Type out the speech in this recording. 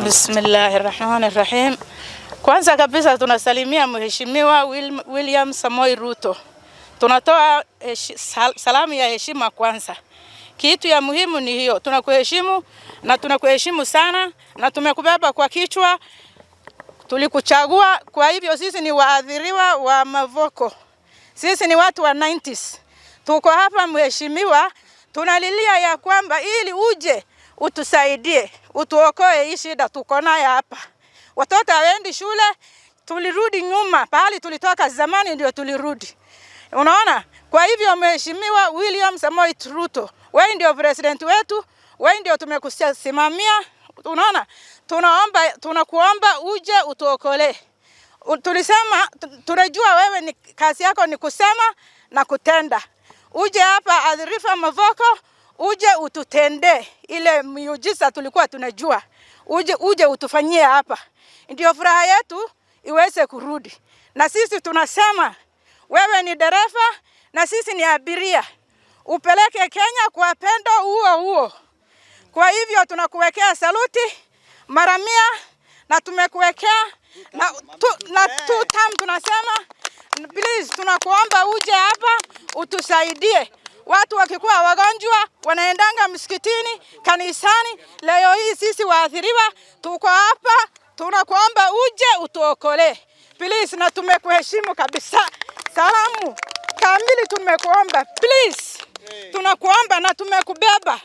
Bismillahirrahmanirrahim. Kwanza kabisa tunasalimia Mheshimiwa William Samoei Ruto. Tunatoa salamu ya heshima kwanza. Kitu ya muhimu ni hiyo. Tunakuheshimu na tunakuheshimu sana na tumekubeba kwa kichwa. Tulikuchagua, kwa hivyo sisi ni waathiriwa wa Mavoko. Sisi ni watu wa 90s. Tuko hapa Mheshimiwa, tunalilia ya kwamba ili uje utusaidie, utuokoe hii shida tuko nayo hapa. Watoto hawaendi shule, tulirudi nyuma, pahali tulitoka zamani ndio tulirudi. Unaona? Kwa hivyo Mheshimiwa William Samoei Ruto, wewe ndio president wetu, wewe ndio tumekusimamia. Unaona? Tunakuomba uje utuokolee. Tulisema tunajua wewe ni kazi yako ni kusema na kutenda. Uje hapa adhirifa Mavoko, uje ututende ile miujiza tulikuwa tunajua. Uje utufanyie hapa. Ndio furaha yetu iweze kurudi. Na sisi tunasema wewe ni dereva na sisi ni abiria. Upeleke Kenya kwa pendo huo. Kwa hivyo tunakuwekea saluti mara 100 na tumekuwekea na tutam tunasema please tunakuomba uje hapa utusaidie. Watu wakikuwa wagonjwa wanaendanga msikitini, kanisani. Leo hii sisi waathiriwa tuko hapa, tunakuomba uje utuokolee. Please, na tumekuheshimu kabisa. Salamu kamili tumekuomba. Please. Tunakuomba na tumekubeba.